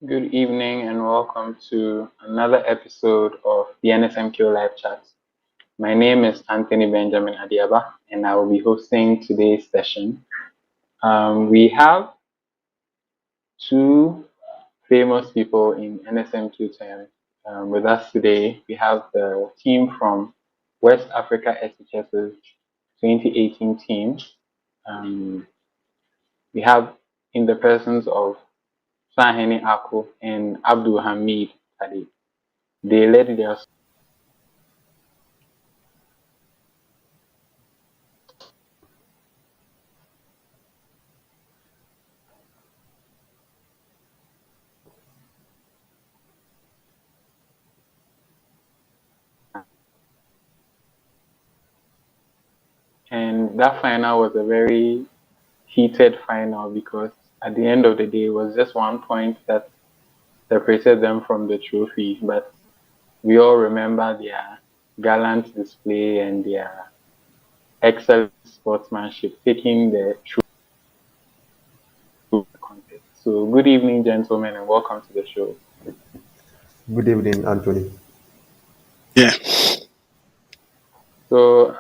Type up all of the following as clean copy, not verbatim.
Good evening and welcome to another episode of the NSMQ Live Chat. My name is Anthony Benjamin Adiaba and I will be hosting today's session. We have two famous people in NSMQ terms with us today. We have the team from West Africa SHS's 2018 team. We have in the persons of Sahene Arkoh and Abdul Hameed Tade. They led their and that final was a very heated final because at the end of the day it was just 1 point that separated them from the trophy, but we all remember their gallant display and their excellent sportsmanship taking the trophy contest. So good evening, gentlemen, and welcome to the show. Good evening, Anthony. Yeah. So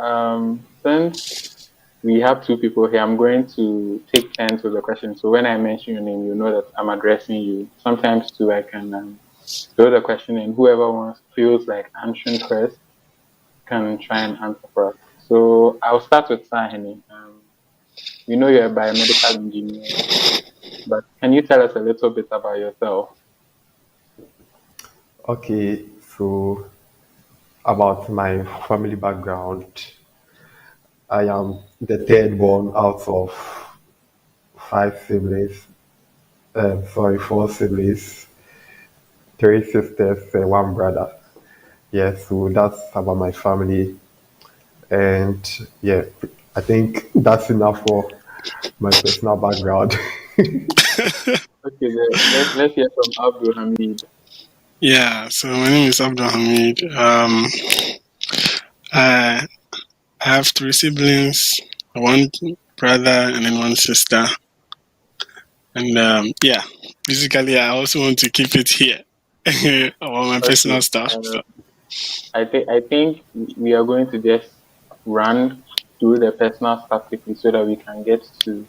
since we have two people here, I'm going to take turns with the question. So when I mention your name, you know that I'm addressing you. Sometimes too, I can throw the question and whoever feels like answering first can try and answer for us. So I'll start with Sahene. We know you're a biomedical engineer, but can you tell us a little bit about yourself? Okay, so about my family background, I am the third born out of four siblings, three sisters, and one brother. Yeah, so that's about my family. And yeah, I think that's enough for my personal background. Okay, let's hear from Abdul Hameed. Yeah, so my name is Abdul Hameed. I have three siblings, one brother and then one sister. And yeah, basically I also want to keep it here about my personal stuff. So. I think we are going to just run through the personal stuff quickly so that we can get to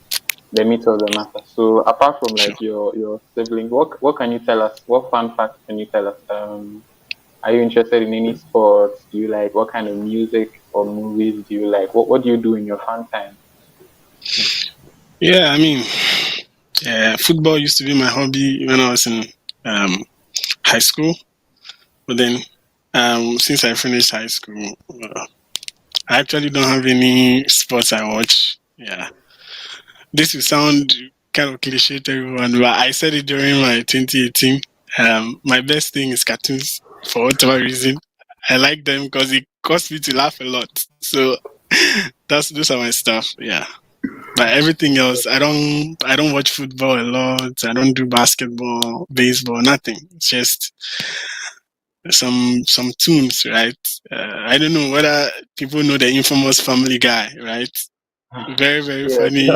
the meat of the matter. So apart from like your sibling, what can you tell us? What fun facts can you tell us? Are you interested in any sports? Do you like what kind of music or movies do you like? What do you do in your fun time? Yeah, I mean, football used to be my hobby when I was in high school. But then since I finished high school, I actually don't have any sports I watch. Yeah. This will sound kind of cliche to everyone, but I said it during my 2018. My best thing is cartoons for whatever reason. I like them because it caused me to laugh a lot. So those are my stuff. Yeah. But everything else, I don't watch football a lot. I don't do basketball, baseball, nothing. It's just some tunes, right? I don't know whether people know the infamous Family Guy, right? Very, very funny.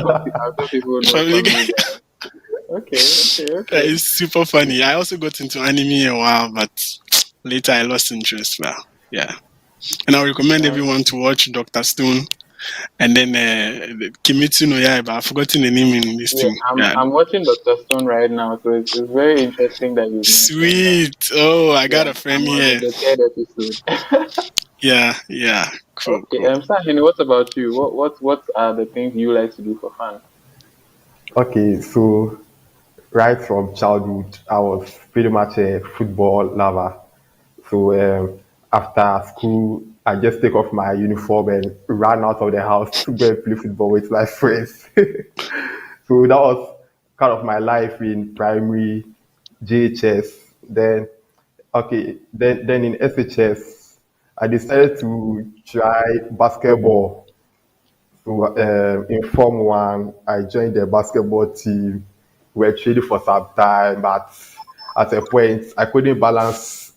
Family Guy. Okay. It's super funny. I also got into anime a while, but later I lost interest. Well, yeah. And I recommend everyone to watch Dr. Stone and then Kimetsu no Yaiba. I've forgotten the name in this Yeah, thing. Yeah. I'm watching Dr. Stone right now, so it's very interesting that you mentioned that. Sweet. Oh, I got Yeah, a I'm friend on here. the third episode. Yeah. Cool, Okay, cool. Sahene, what about you? What are the things you like to do for fun? Okay, so right from childhood, I was pretty much a football lover. So after school, I just take off my uniform and run out of the house to go and play football with my friends. So that was kind of my life in primary, JHS. Then in SHS, I decided to try basketball. So in Form 1, I joined the basketball team. We were training for some time, but at a point, I couldn't balance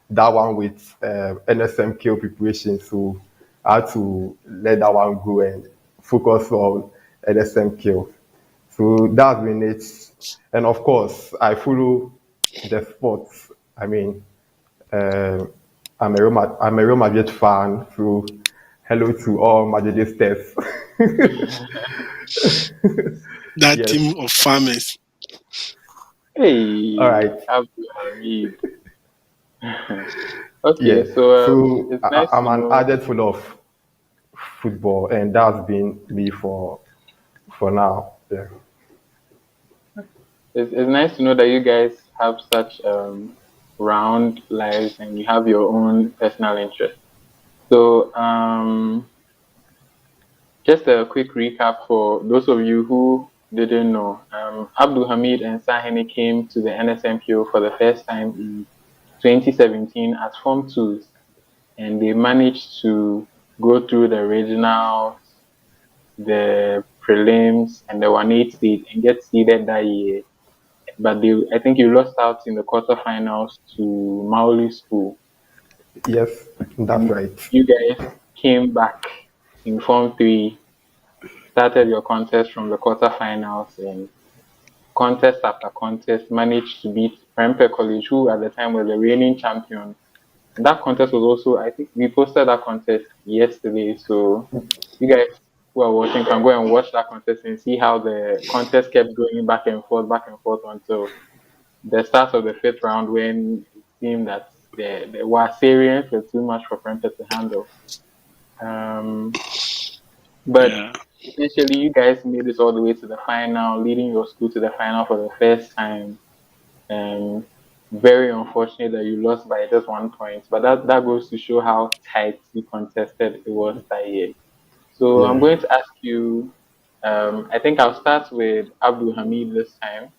that one with NSMQ preparation. So I had to let that one go and focus on NSMQ. So that's been it. And of course, I follow the sports. I mean, uh, I'm a Real Madrid fan. So hello to all Madridistas. That Yes. team of farmers. All Hey, right. Abdul Hameed. Okay, Yeah. so So it's nice I'm to an know. added full of football, and that's been me for now. Yeah. It's nice to know that you guys have such round lives and you have your own personal interests. So just a quick recap for those of you who didn't know. Abdul Hamid and Sahene came to the NSMQ for the first time in 2017 as Form 2s, and they managed to go through the regionals, the prelims, and the 1-8 stage and get seeded that year. But I think you lost out in the quarterfinals to Mauli School, Yes, that's and right. you guys came back in Form 3, started your contest from the quarterfinals, and contest after contest managed to beat Prempeh College, who at the time were the reigning champions. And that contest was also, I think we posted that contest yesterday, so you guys who are watching can go and watch that contest and see how the contest kept going back and forth until the start of the fifth round when it seemed that the Wasarians were too much for Prempeh to handle. Um, but Yeah. essentially, you guys made it all the way to the final, leading your school to the final for the first time. And very unfortunate that you lost by just 1 point. But that goes to show how tightly contested it was that year. So I'm Yeah. going to ask you. I think I'll start with Abdul Hamid this time.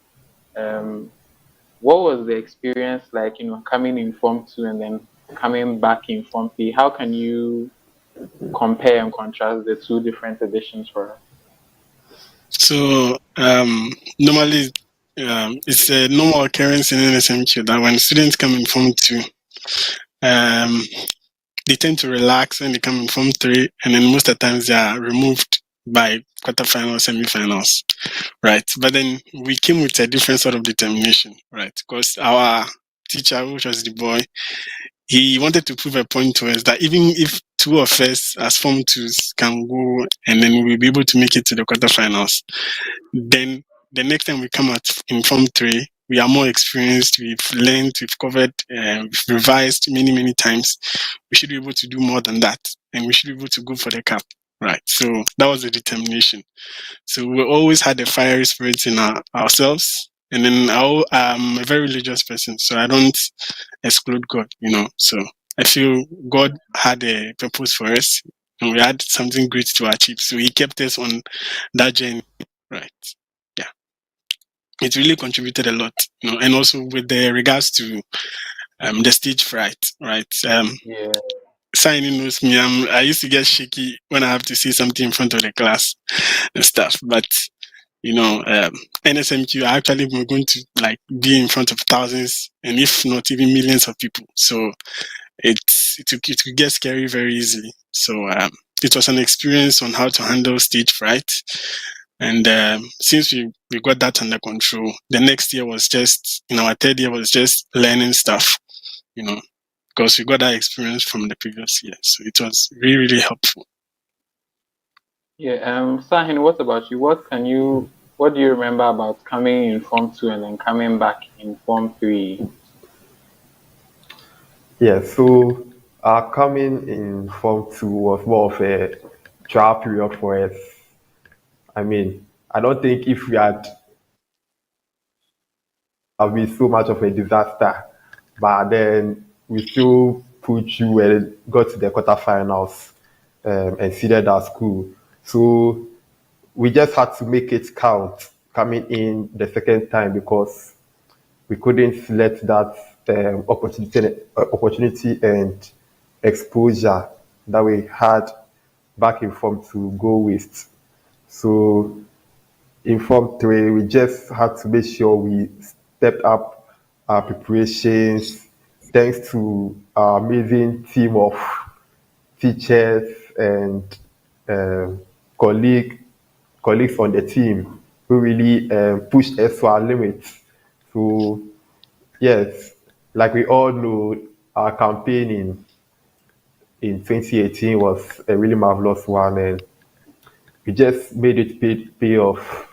Um, what was the experience like? Coming in Form 2 and then coming back in Form 3. How can you compare and contrast the two different editions for us? So normally it's a normal occurrence in NSMQ that when students come in Form 2, um, they tend to relax when they come in Form 3, and then most of the times they are removed by quarterfinals, semifinals, right? But then we came with a different sort of determination, right? Because our teacher, which was the boy, he wanted to prove a point to us that even if two of us as Form 2s can go and then we'll be able to make it to the quarterfinals, then the next time we come out in Form 3, we are more experienced, we've learned, we've covered, we've revised many times. We should be able to do more than that, and we should be able to go for the cap, right? So that was the determination. So we always had a fiery spirit in ourselves. And then I'm a very religious person, so I don't exclude God. So I feel God had a purpose for us, and we had something great to achieve. So He kept us on that journey, right? Yeah, it really contributed a lot. And also with the regards to the stage fright, right? Yeah. Signing knows me. I used to get shaky when I have to say something in front of the class and stuff, but NSMQ actually we're going to like be in front of thousands and if not even millions of people. So it could get scary very easily. So it was an experience on how to handle stage fright. And since we got that under control, the next year was just in our third year was just learning stuff, you know. because we got that experience from the previous year. So it was really, really helpful. Yeah. Sahene, what about you? What do you remember about coming in Form 2 and then coming back in Form 3? Yeah, so coming in Form 2 was more of a trial period for us. I mean, I don't think if we had been so much of a disaster, but then we still put through and got to the quarterfinals and seeded our school. So we just had to make it count coming in the second time because we couldn't let that opportunity and exposure that we had back in Form 2 go waste. So in Form 3, we just had to make sure we stepped up our preparations thanks to our amazing team of teachers and um, colleague, colleagues on the team who really pushed us to our limits. So yes, like we all know, our campaign in 2018 was a really marvelous one, and we just made it pay off.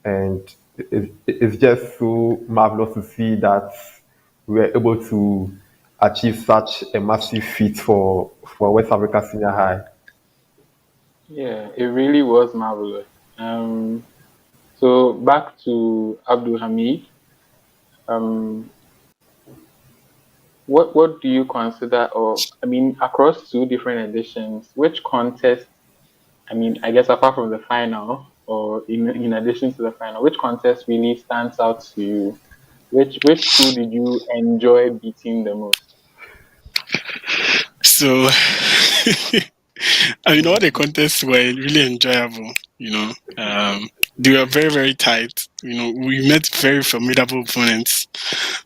And it's just so marvelous to see that we were able to achieve such a massive feat for West Africa Senior High. Yeah, it really was marvelous. So back to Abdul Hameed. Um, what do you consider, or I mean, across two different editions, which contest? I mean, I guess apart from the final, or in addition to the final, which contest really stands out to you? Which school did you enjoy beating the most? So, I mean, all the contests were really enjoyable. They were very, very tight. We met very formidable opponents,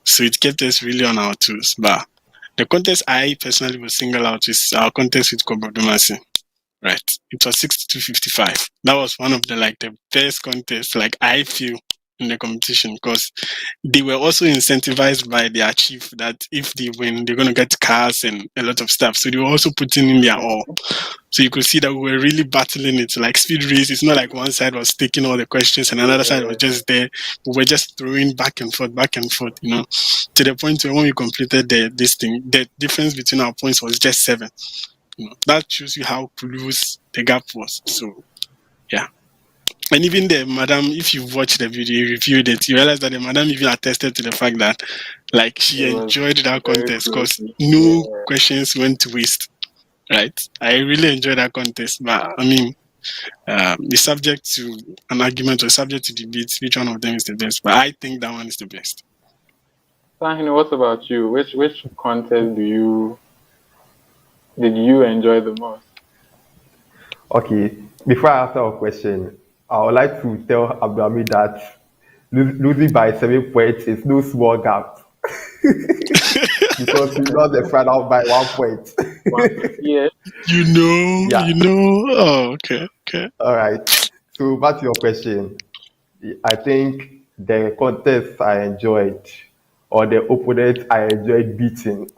so it kept us really on our toes. But the contest I personally would single out is our contest with Kobodumasi. Right. It was 62-55. That was one of the best contests, I feel, in the competition because they were also incentivized by their chief that if they win, they're going to get cars and a lot of stuff. So they were also putting in their all. So you could see that we were really battling it, like speed race. It's not like one side was taking all the questions and another side was just there. We were just throwing back and forth, to the point where when we completed this thing, the difference between our points was just 7. That shows you how close the gap was. So, yeah. And even the madam, if you watch the video, you reviewed it, you realize that the madam even attested to the fact that, she It was enjoyed that very contest because closely. no Yeah. questions went to waste, right? I really enjoyed that contest, but I mean, it's subject to an argument or subject to debate which one of them is the best. But I think that one is the best. Sahine, what about you? Which contest did you enjoy the most? Okay, before I answer your question, I would like to tell Abdulhamid that losing by 7 points is no small gap because we lost the final by 1 point. Yes. Yeah. Oh, okay. All right. So back to your question. I think the contest I enjoyed or the opponent I enjoyed beating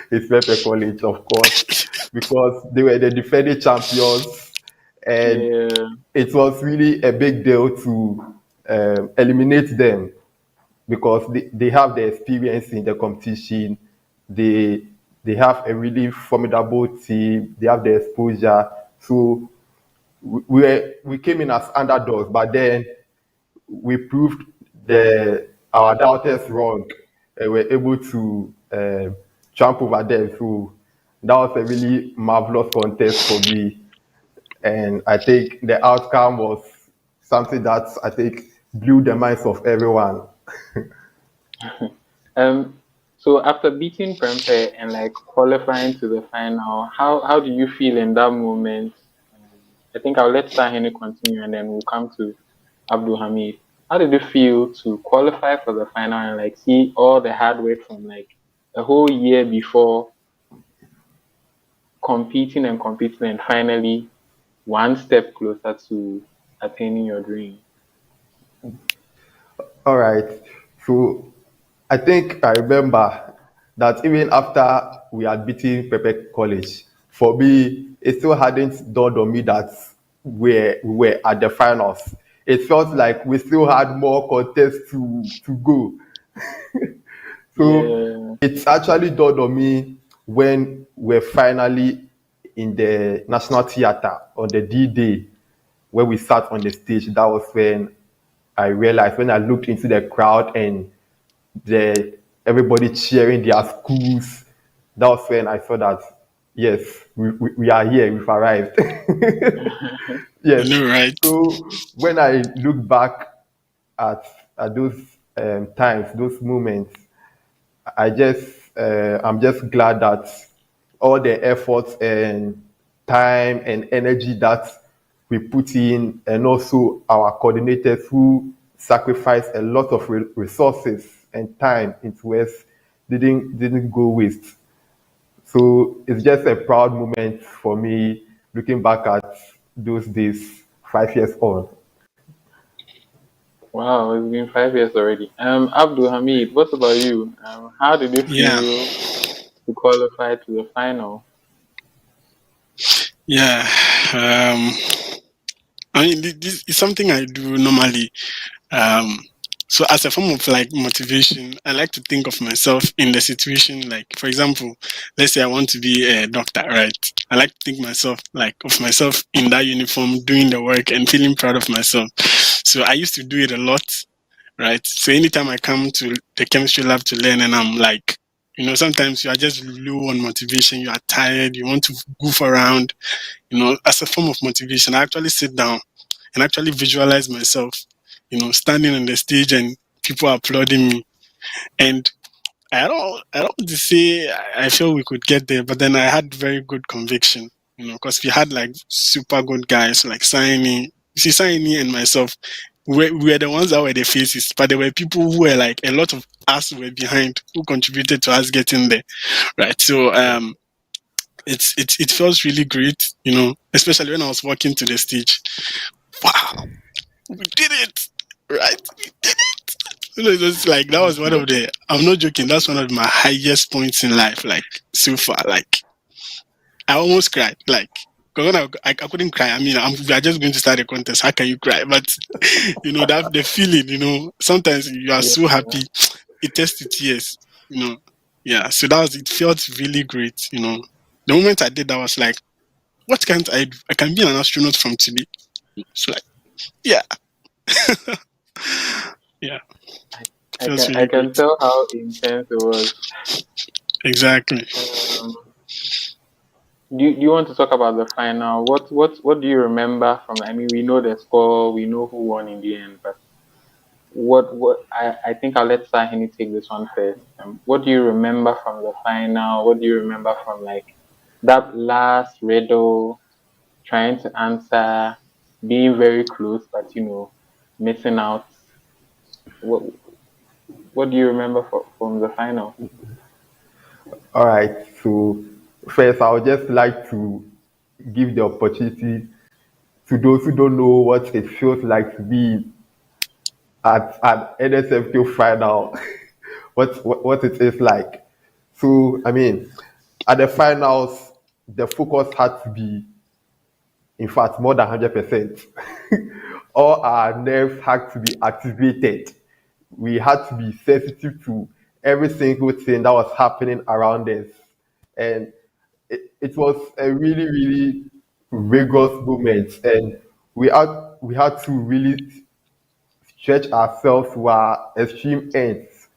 is Pepe College, of course, because they were the defending champions and Yeah. it was really a big deal to eliminate them because they have the experience in the competition. They they have a really formidable team. They have the exposure. So we came in as underdogs, but then we proved our doubters wrong and we're able to jump over them. So that was a really marvelous contest for me. And I think the outcome was something that I think blew the minds of everyone. Um. So after beating Prempeh and qualifying to the final, how do you feel in that moment? I think I'll let Sahene continue and then we'll come to Abdul Hamid. How did it feel to qualify for the final and see all the hard work from a whole year before competing and finally one step closer to attaining your dream? All right. So I think I remember that even after we had beaten Pepe College, for me, it still hadn't dawned on me that we were at the finals. It felt like we still had more contests to go. So Yeah. it's actually dawned on me when we're finally in the National Theatre on the D-Day, where we sat on the stage. That was when I realized, when I looked into the crowd and the everybody cheering their schools, that was when I saw that, yes, we are here, we've arrived. I Yes. know, right? So when I look back at, at those times, those moments, I'm just glad that all the efforts and time and energy that we put in, and also our coordinators who sacrificed a lot of resources and time into us, didn't go waste. So it's just a proud moment for me looking back at those days 5 years on. Wow, it's been 5 years already. Abdul Hamid, what about you? How did you Yeah, feel to qualify to the final? yeah. I mean, this is something I do normally. Um, so as a form of like motivation, I like to think of myself in the situation. Like, for example, let's say I want to be a doctor, right? I like to think myself like of myself in that uniform, doing the work and feeling proud of myself. So I used to do it a lot, right? So anytime I come to the chemistry lab to learn, and I'm like, sometimes you are just low on motivation, you are tired, you want to goof around, as a form of motivation, I actually sit down and actually visualize myself, standing on the stage and people applauding me. And I don't want to say I feel we could get there, but then I had very good conviction, because we had like super good guys like Sahene. You see, Sahene and myself, we were the ones that were the faces, but there were people who were like a lot of us were behind who contributed to us getting there, right? So it feels really great, especially when I was walking to the stage. Wow, we did it, right? We did it. It was like that was one of the. I'm not joking. That's one of my highest points in life, like so far. Like I almost cried. Like 'cause when I couldn't cry. I mean, we are just going to start a contest. How can you cry? But that the feeling. Sometimes you are Yeah. so happy, it tests the tears. Yeah. So that was. It felt really great. The moment I did that was like, what can't I do? I can be an astronaut from today. It's like, yeah, yeah. I, It I feels can I really can great. tell how intense it was. Exactly. Um, do you want to talk about the final? What do you remember from? I mean, we know the score, we know who won in the end, but I think I'll let Sahini take this one first. What do you remember from the final? What do you remember from like that last riddle, trying to answer, being very close, but missing out? What What do you remember from the final? All right. So first, I would just like to give the opportunity to those who don't know what it feels like to be at an NSMQ final, what it is like. So I mean, at the finals, the focus had to be, in fact, more than 100%. All our nerves had to be activated. We had to be sensitive to every single thing that was happening around us. And it was a really, really rigorous moment. And we had to really stretch ourselves to our extreme ends.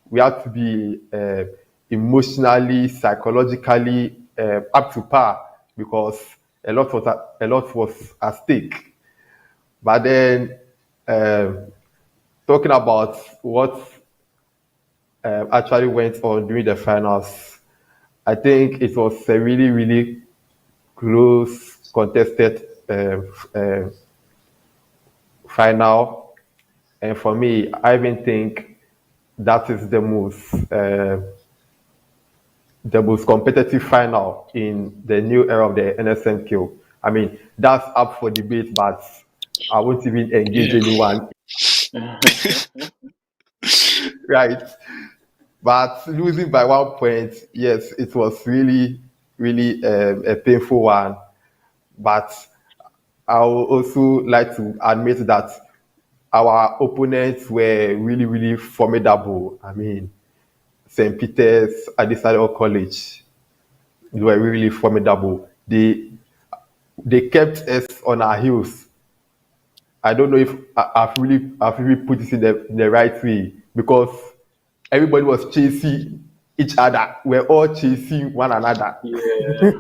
We have to be emotionally, psychologically up to par, because a lot was at stake. But then, um talking about what actually went on during the finals, I think it was a really, really close, contested final. And for me, I even think that is the most competitive final in the new era of the NSMQ. I mean, that's up for debate, but I won't even engage Yeah. anyone. Right. But losing by 1 point, yes, it was really, really a painful one. But I would also like to admit that our opponents were really, really formidable. I mean, St. Peter's Adisado College, they were really formidable. They kept us on our heels. I don't know if I've really put this in the right way because everybody was chasing each other. We're all chasing one another. Yeah.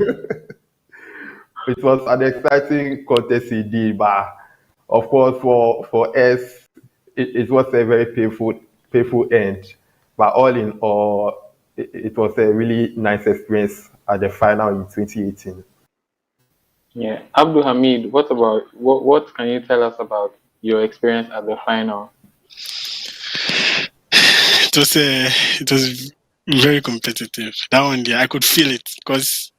It was an exciting contest indeed, but of course for us it was a very painful end. But all in all, it was a really nice experience at the final in 2018. Yeah. Abdul Hamid, what can you tell us about your experience at the final? It was very competitive. That one, yeah, I could feel it because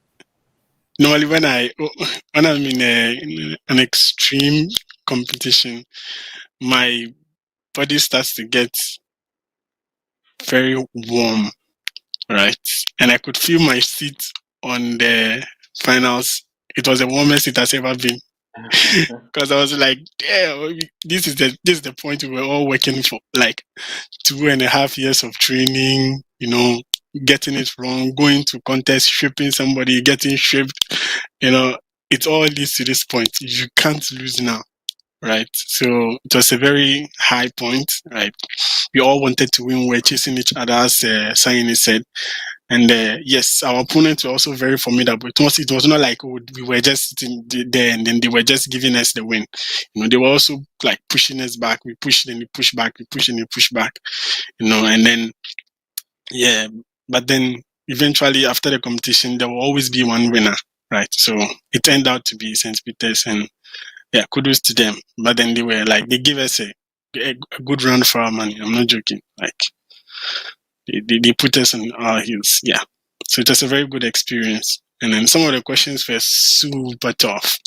normally when I'm in an extreme competition, my body starts to get very warm, right? And I could feel my seat on the finals. It was the warmest it has ever been because I was like, "Damn, this is the point we were all working for." Like 2.5 years of training, getting it wrong, going to contest, shipping somebody, getting shipped, it all leads to this point. You can't lose now, right? So it was a very high point, right? We all wanted to win. We're chasing each other, as Sahene said. And yes, our opponents were also very formidable. It was not like we were just sitting there and then they were just giving us the win. They were also like pushing us back. We pushed and we push back. We push and we push back. And then yeah, but then eventually after the competition, there will always be one winner, right? So it turned out to be St. Peter's, and yeah, kudos to them. But then they gave us a good run for our money. I'm not joking. Like they put us on our heels. Yeah. So it was a very good experience. And then some of the questions were super tough.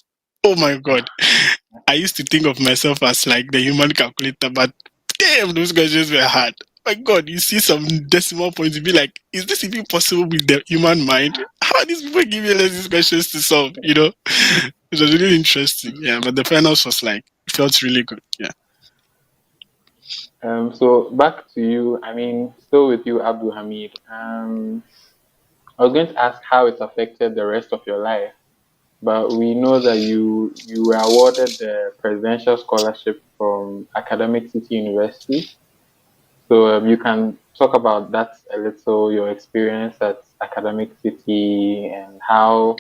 Oh my God. I used to think of myself as like the human calculator, but damn, those questions were hard. My God, you see some decimal points, you be like, is this even possible with the human mind? How are these people giving us these questions to solve? It was really interesting. Yeah, but the finals was like, felt really good. Yeah. So back to you. I mean, still with you, Abdul Hamid. I was going to ask how it affected the rest of your life, but we know that you were awarded the presidential scholarship from Academic City University. So you can talk about that a little, your experience at Academic City and how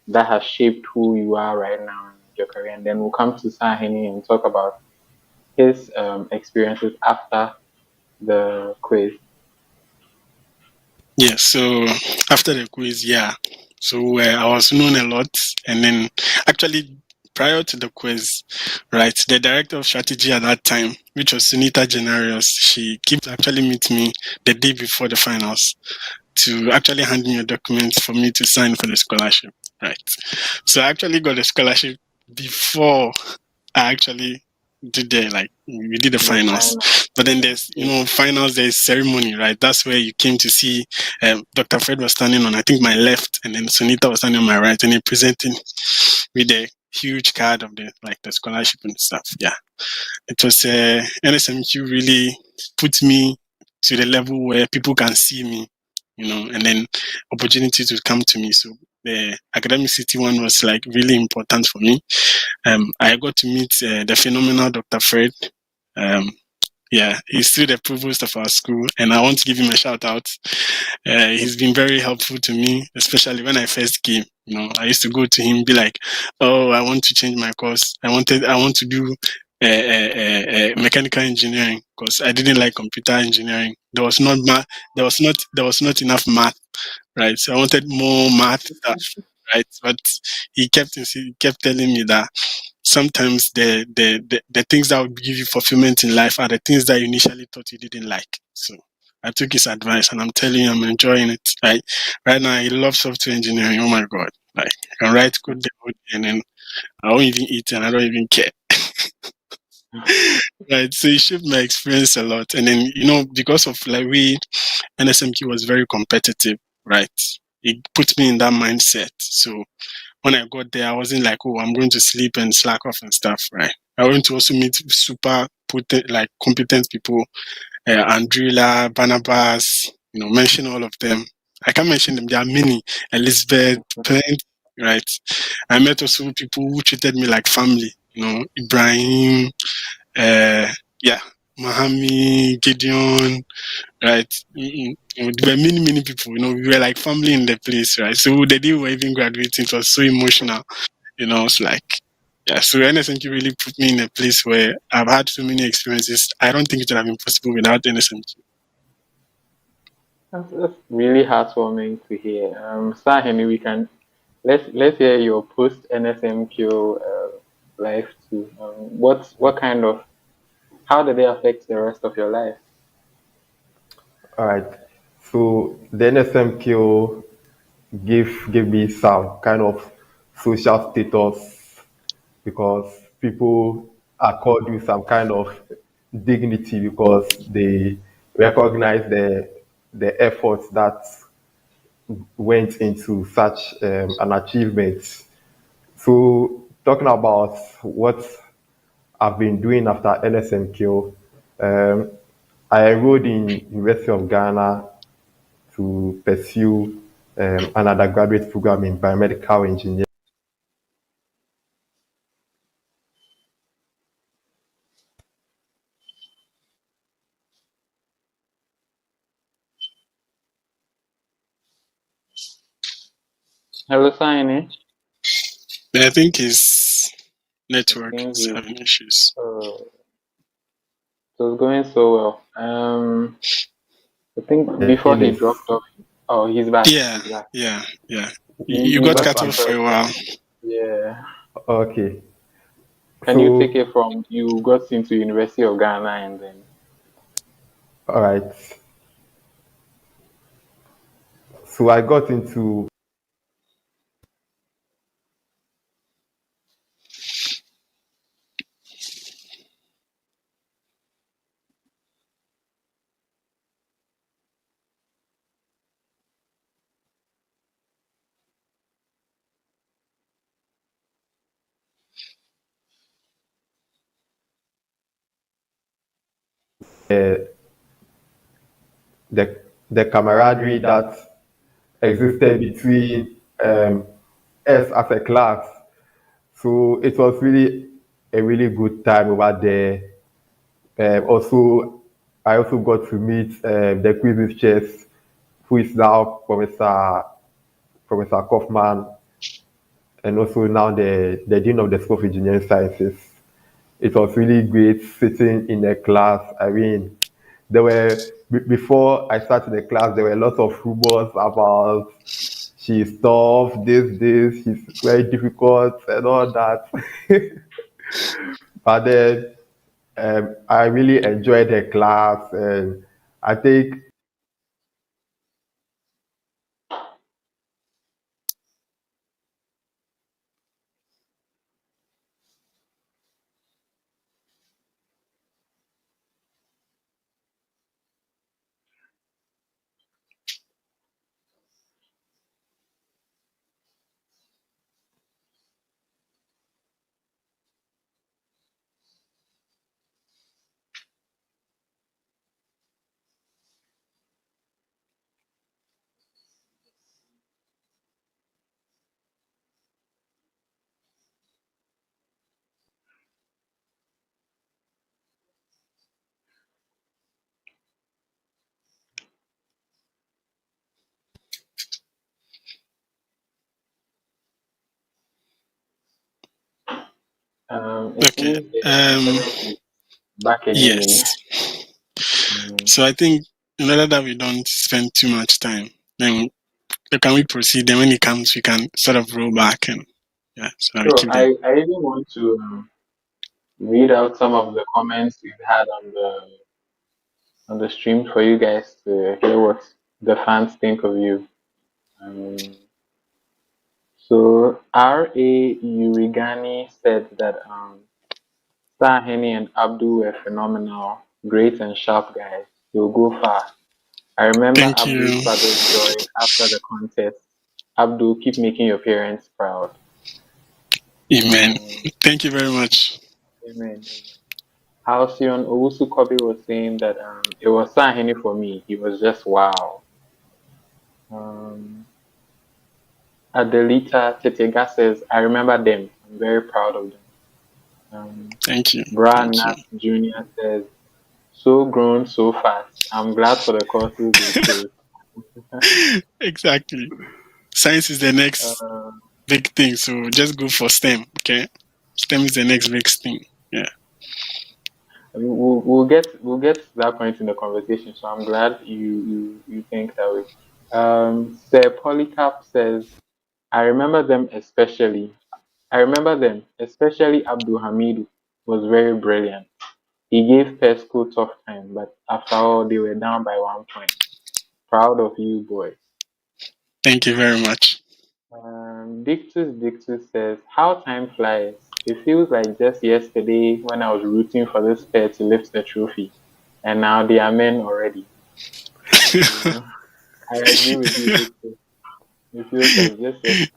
that has shaped who you are right now in your career. And then we'll come to Sahini and talk about his experiences after the quiz. Yeah, so after the quiz, yeah. So I was known a lot. And then actually, prior to the quiz, right, the director of strategy at that time, which was Sunita Genarius, she came to actually meet me the day before the finals to actually hand me a document for me to sign for the scholarship, right? So I actually got the scholarship before I actually we did the finals. But then there's finals, there's ceremony, right? That's where you came to see Dr. Fred was standing on I think my left, and then Sunita was standing on my right, and he presenting with a huge card of the scholarship and stuff. Yeah, it was NSMQ really put me to the level where people can see me, and then opportunity to come to me. So the Academic City one was like really important for me. I got to meet the phenomenal Dr. Fred. Yeah, he's still the provost of our school, and I want to give him a shout out. He's been very helpful to me, especially when I first came. I used to go to him, be like, "Oh, I want to change my course. I want to do mechanical engineering because I didn't like computer engineering. There was not math. There was not enough math, right? So I wanted more math stuff, right? But he kept telling me that sometimes the things that will give you fulfillment in life are the things that you initially thought you didn't like. So I took his advice, and I'm telling you, I'm enjoying it. Right now, I love software engineering. Oh my God! Like I can write code there all day, and then I won't even eat, and I don't even care. Right. So it shaped my experience a lot. And then, because of like we NSMQ was very competitive, right? It put me in that mindset. So when I got there, I wasn't like, oh, I'm going to sleep and slack off and stuff, right? I went to also meet super like competent people, Andrila, Barnabas, mention all of them. I can't mention them. There are many. Elizabeth, plenty, right? I met also people who treated me like family, Ibrahim, uh, yeah, Mahami, Gideon, right? There were many, many people, we were like family in the place, right? So the day we were even graduating, it was so emotional, it's like, yeah, so NSMQ really put me in a place where I've had so many experiences. I don't think it would have been possible without NSMQ. That's really heartwarming to hear. Sahene, let's hear your post NSMQ life too. What kind of how did they affect the rest of your life? All right. So the NSMQ give me some kind of social status because people accord you some kind of dignity because they recognize the efforts that went into such an achievement. So talking about what I've been doing after NSMQ, um, I enrolled in University of Ghana to pursue an undergraduate program in biomedical engineering. Hello, Sahene. But I think his I network think is he having issues. it was going so well. I think before In he this, dropped off. Oh, he's back. Yeah, He's back. yeah, yeah. You You got got cut the off for a first while. yeah. okay. Can you take So, it from you got into University of Ghana and then all right. So I got into uh, the camaraderie that existed between us as a class. So it was really a really good time over there. Also, I also got to meet the quizzes chess, who is now Professor Kaufman, and also now the Dean of the School of Engineering Sciences. It was really great sitting in a class. I mean, there were before I started the class, there were lots of rumors about she's tough, she's very difficult, and all that. But then I really enjoyed the class, and I think it Okay. seems the internet is back again. Yes. Mm, So I think in order that we don't spend too much time, then can we proceed? Then when it comes, we can sort of roll back and yeah, so that we Sure, keep the I even want to read out some of the comments we've had on the stream for you guys to hear what the fans think of you. Um, so R.A. Urigani said that Sahene and Abdul were phenomenal, great and sharp guys. They'll go far. I remember Thank Abdul's you. father's joy after the contest. Abdul, keep making your parents proud. Amen. Um, Thank you very much. amen. Halcyon Owusu Kobe was saying that it was Sahene for me. He was just wow. Um, Adelita Tetega says, I remember them. I'm very proud of them. Thank you. Bra Thank you. Nat Jr. says, so grown so fast. I'm glad for the courses they chose. Exactly. Science is the next Uh, big thing, so just go for STEM. Okay, STEM is the next big thing. Yeah. we'll get to that point in the conversation. So I'm glad you think that way. Sir Polycarp says, I remember them especially. I remember them, especially Abdul Hameed was very brilliant. He gave Pesco tough time, but after all, they were down by 1 point. Proud of you, boys. Thank you very much. Dictus says, how time flies. It feels like just yesterday when I was rooting for this pair to lift the trophy, and now they are men already. Uh, I agree with you, Dictus. It feels like just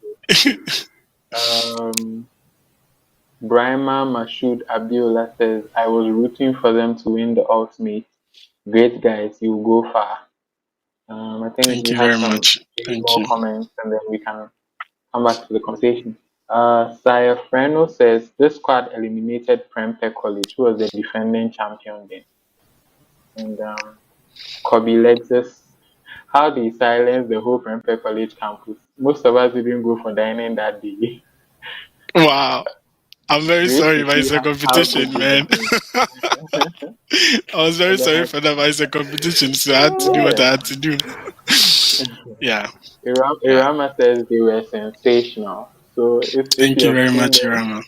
yesterday. Um, Brahma Mashood Abiola says, I was rooting for them to win the ultimate. Great guys, you will go far. I think Thank we you have very some much. few Thank more you. comments and then we can come back to the conversation. Saya Freno says this squad eliminated Prempeh College, who was the defending champion then. And Kobe Lexus, how they silence the whole Prempeh College campus. Most of us didn't go for dining that day. Wow. I'm very Great sorry, to but see it's a how good competition, they are man. doing. I was very And then sorry for that, but it's a competition, so I had to do what I had to do. Yeah. Yeah. Irama says they were sensational. So if Thank you you're very tuning much, in, Irama.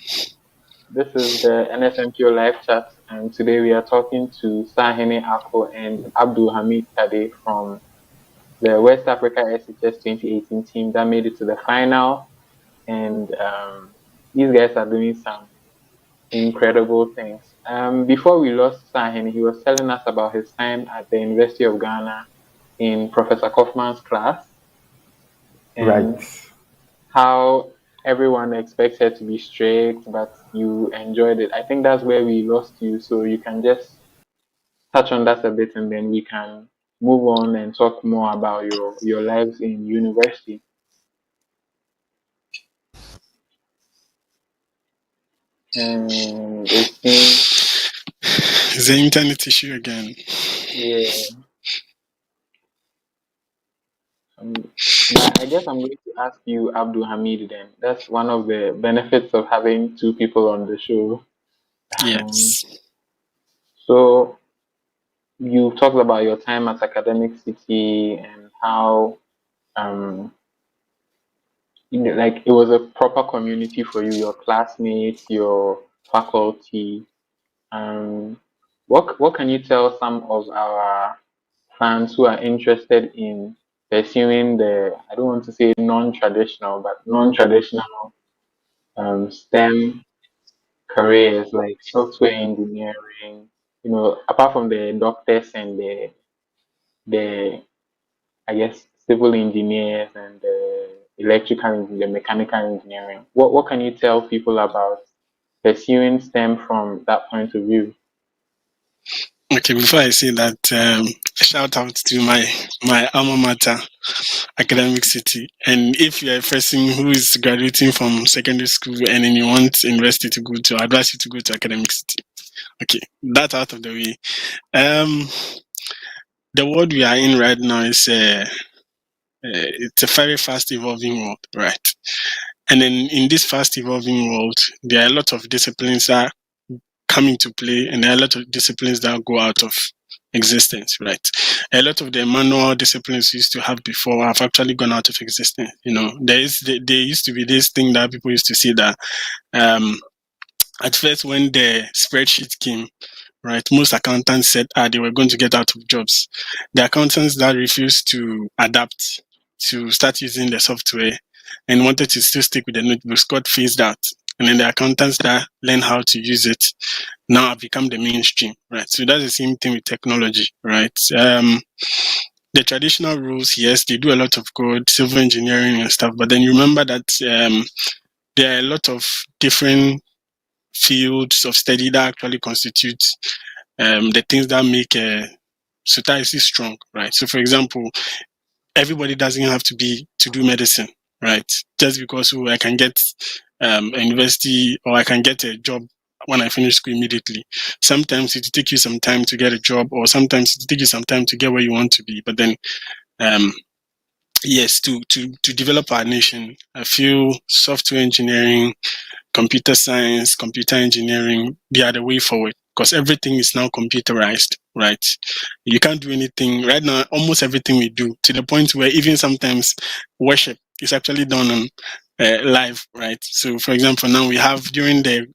this is the NSMQ live chat, and today we are talking to Sahene Arkoh and Abdul Hameed Tade from the West Africa SHS 2018 team that made it to the final. And these guys are doing some incredible things. Before we lost Sahene, he was telling us about his time at the University of Ghana in Professor Kaufman's class Right. and how everyone expected to be strict, but you enjoyed it. I think that's where we lost you. So you can just touch on that a bit and then we can move on and talk more about your lives in university. And it seems, It's the internet issue again. yeah. Um, but I guess I'm going to ask you, Abdul Hamid, then. That's one of the benefits of having two people on the show. Um, Yes. so you talked about your time at Academic City and how um, like it was a proper community for you, your classmates, your faculty. Um, what can you tell some of our fans who are interested in pursuing the, I don't want to say non-traditional, but non-traditional STEM careers like software engineering, apart from the doctors and the I guess civil engineers and the the mechanical engineering. What can you tell people about pursuing STEM from that point of view? Okay, before I say that, shout out to my alma mater, Academic City. And if you're a person who is graduating from secondary school and then you want university to go to, I advise you to go to Academic City. Okay, that out of the way. Um, the world we are in right now is it's a very fast evolving world, right? And then in this fast evolving world, there are a lot of disciplines that come into play, and there are a lot of disciplines that go out of existence, right? A lot of the manual disciplines we used to have before have actually gone out of existence. There used to be this thing that people used to say that at first when the spreadsheet came, right, most accountants said they were going to get out of jobs. The accountants that refused to adapt to start using the software and wanted to still stick with the notebooks got phased out. and then the accountants that learn how to use it now have become the mainstream, right? So that's the same thing with technology, right? The traditional rules, yes, they do a lot of code, civil engineering and stuff, but then you remember that there are a lot of different fields of study that actually constitute the things that make society strong, right? So, for example, everybody doesn't have to do medicine, right? Just because I can get a university or I can get a job when I finish school immediately. Sometimes it will take you some time to get a job, or sometimes it will take you some time to get where you want to be. But then, yes, to develop our nation, I feel software engineering, computer science, computer engineering, they are the way forward because everything is now computerized, right? You can't do anything right now. Almost everything we do, to the point where even sometimes worship is actually done on live, right? So, for example, now we have during the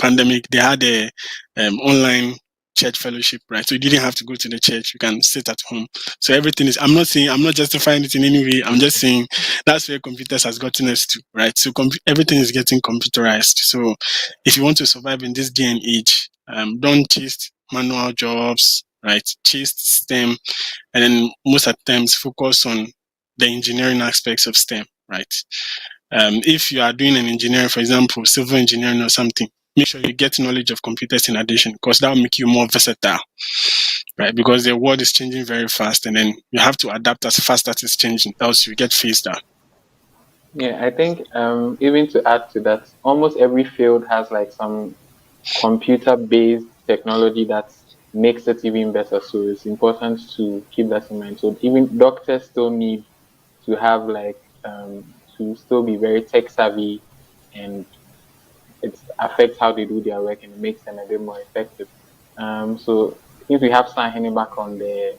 pandemic, they had a online church fellowship, right? So you didn't have to go to the church; you can sit at home. So everything is. I'm not saying, I'm not justifying it in any way. I'm just saying that's where computers has gotten us to, right? So everything is getting computerized. So if you want to survive in this day and age, don't chase manual jobs, right? Chase STEM, and then most of the times focus on the engineering aspects of STEM, right? If you are doing an engineering, for example, civil engineering or something, make sure you get knowledge of computers in addition, because that will make you more versatile, right? Because the world is changing very fast, and then you have to adapt as fast as it's changing, else you get phased out. Yeah, I think even to add to that, almost every field has like some computer-based technology that makes it even better. So it's important to keep that in mind. So even doctors still need to have like to still be very tech savvy, and it affects how they do their work and it makes them a bit more effective. So since we have Sahene back on the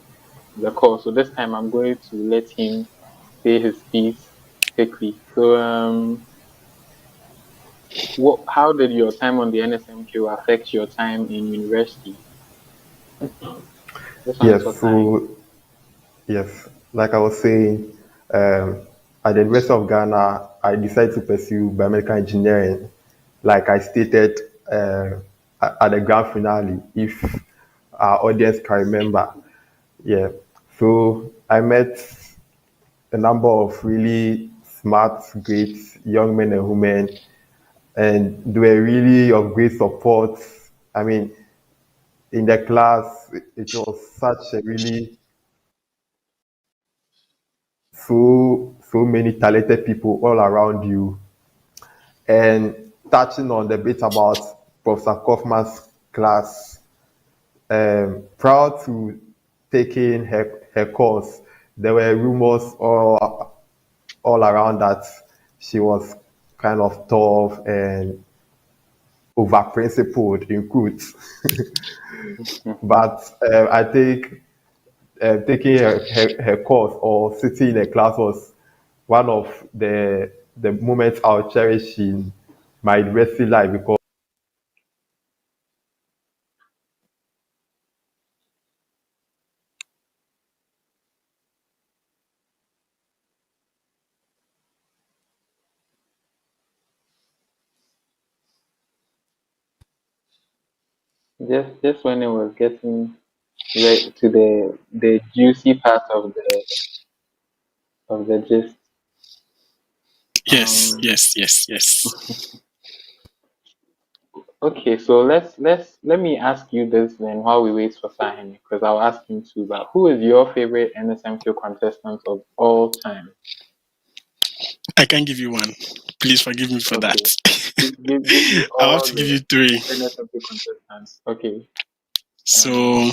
call, so this time I'm going to let him say his piece quickly. So how did your time on the NSMQ affect your time in university? This one is Yes, for time. so yes, like I was saying, at the University of Ghana, I decided to pursue biomedical engineering. Like I stated at the grand finale, if our audience can remember. Yeah, so I met a number of really smart, great young men and women, and they were really of great support. I mean, in the class, it was such a really so many talented people all around you. And touching on the bit about Professor Kaufman's class, prior to taking her course, there were rumors all around that she was kind of tough and over principled in quotes. But I think taking her course or sitting in a class was one of the moments I'll cherish in my university life because Just when it was getting to the juicy part of the gist. Yes, Um, yes, yes, yes. okay, so let me ask you this then while we wait for Sahini, because I'll ask him too. But who is your favorite NSMQ contestant of all time? I can give you one. Please forgive me for that. Okay, give me I'll have all to give the you three. NSMQ contestants. Okay. Um. So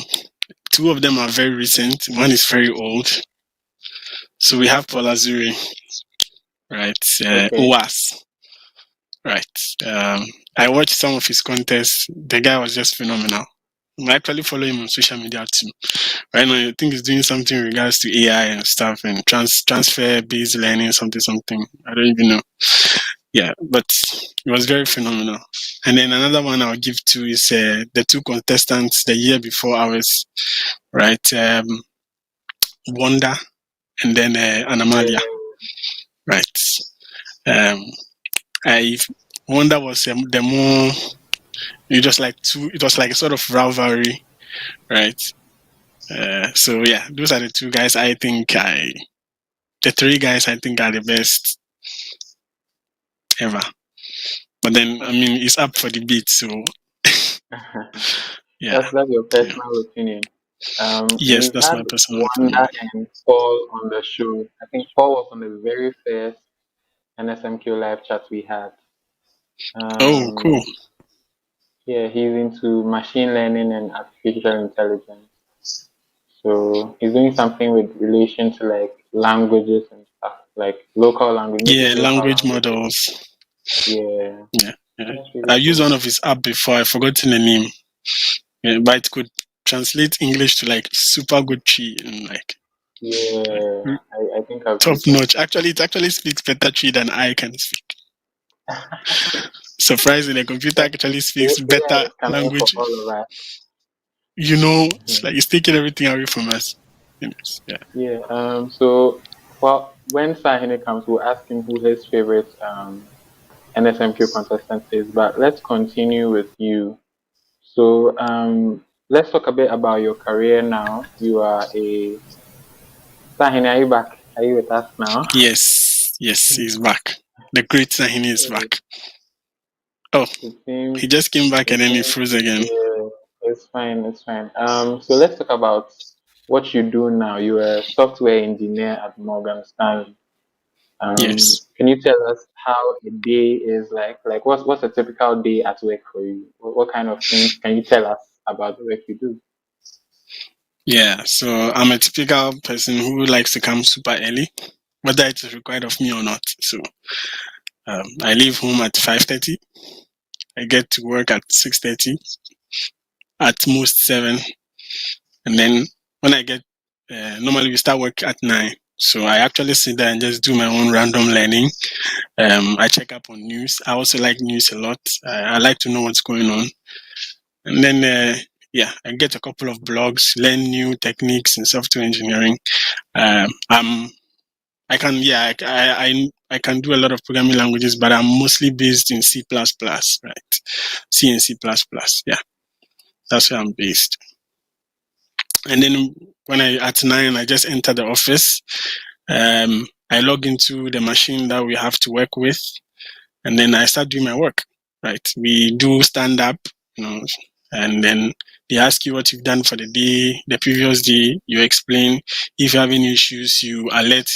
two of them are very recent. One is very old. So we have Polazuri, right? Okay. Owas, right? I watched some of his contests. The guy was just phenomenal. I actually follow him on social media too. Right now, I think he's doing something in regards to AI and stuff and transfer based learning, something. I don't even know. Yeah, but it was very phenomenal. And then another one I'll give to is the two contestants the year before ours, right? Wanda and then Yeah. Anamalia, right? Um, I Wonder was the more. It was like a sort of rivalry, right? So yeah, those are the two guys the three guys I think are the best ever. But then I mean it's up for debate, so yeah. That's your personal opinion. Yes, We've that's had my personal opinion. Wanda and Paul on the show. I think Paul was on the very first NSMQ live chat we had. Oh, cool. Yeah, he's into machine learning and artificial intelligence. So he's doing something with relation to like languages and stuff, like local language, Yeah, making local language languages. models. Yeah, Yeah. that's really I used cool. one of his app before. I've forgotten the name. Yeah, but it could translate English to like super good tree and like Yeah, I think I've top used that. notch. Actually, it actually speaks better tree than I can speak. Surprisingly, the computer But actually speaks AI better is coming for language. all of us. It's like it's taking everything away from us. Yeah. Yeah. So, well, when Sahene comes, we'll ask him who his favorite NSMQ contestant is. But let's continue with you. So, let's talk a bit about your career now. You are a Sahene. Are you back? Are you with us now? Yes, he's back. The great Sahini is back. Oh, It seems. he just came back It and then he seems. froze again. Yeah. It's fine. It's fine. So let's talk about what you do now. You're a software engineer at Morgan Stanley. Yes. Can you tell us how a day is like? Like, what's a typical day at work for you? What kind of things can you tell us about the work you do? Yeah, so I'm a typical person who likes to come super early, whether it is required of me or not. So I leave home at 5:30. I get to work at 6:30, at most 7, and then when I get normally we start work at 9. So I actually sit there and just do my own random learning. I check up on news. I also like news a lot. I like to know what's going on, and then I get a couple of blogs, learn new techniques in software engineering. I'm I can I can do a lot of programming languages, but I'm mostly based in C++, right? C and C++. Yeah, that's where I'm based. And then when I at 9, I just enter the office. I log into the machine that we have to work with, and then I start doing my work. Right? We do stand up, and then they ask you what you've done for the day, the previous day. You explain. If you have any issues, you alert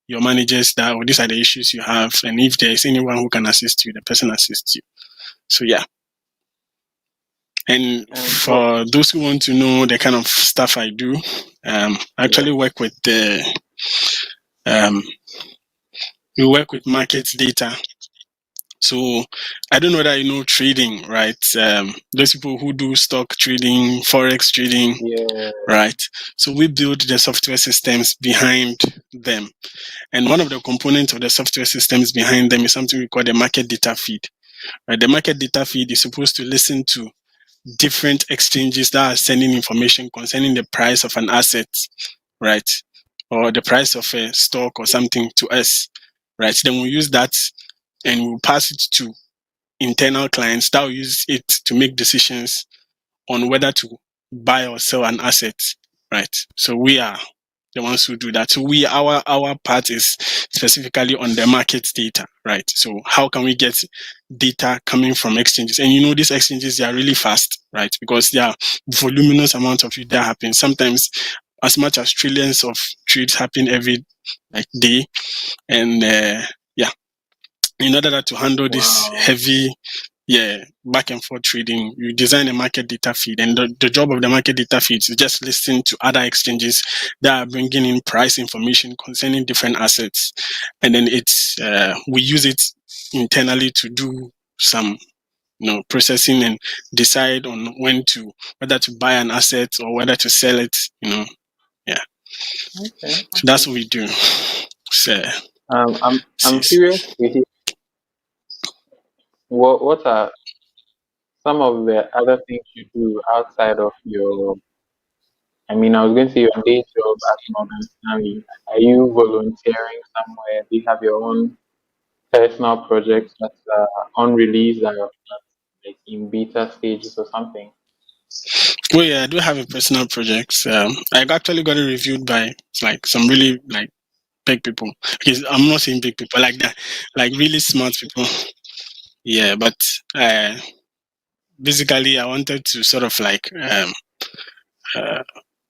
your managers that these are the issues you have, and if there is anyone who can assist you, the person assists you. So yeah. And Well, for those who want to know the kind of stuff I do, I yeah, actually work with we work with market data. So I don't know whether you know trading, right? Those people who do stock trading, forex trading, yeah, right? So we build the software systems behind them. And one of the components of the software systems behind them is something we call the market data feed. Right? The market data feed is supposed to listen to different exchanges that are sending information concerning the price of an asset, right? Or the price of a stock or something to us, right? Then we use that and we'll pass it to internal clients that will use it to make decisions on whether to buy or sell an asset, right? So we are the ones who do that. So our part is specifically on the market data, right? So how can we get data coming from exchanges? And these exchanges, they are really fast, right? Because there are voluminous amounts of it that happen. Sometimes as much as trillions of trades happen every day. And yeah, in order to handle this wow, heavy back and forth trading, you design a market data feed, and the job of the market data feed is just listening to other exchanges that are bringing in price information concerning different assets, and then it's we use it internally to do some processing and decide on whether to buy an asset or whether to sell it. Yeah. okay, So that's okay. what we do. So, I'm sis. curious to hear what are some of the other things you do outside of your. I mean, I was going to say your day job at Morgan Stanley. Are you volunteering somewhere? Do you have your own personal projects that are unreleased, that are like in beta stages or something? Well, yeah, I do have a personal project. I actually got it reviewed by like some really like big people. Because I'm not saying big people like that, like really smart people. Yeah, but uh, basically, I wanted to uh,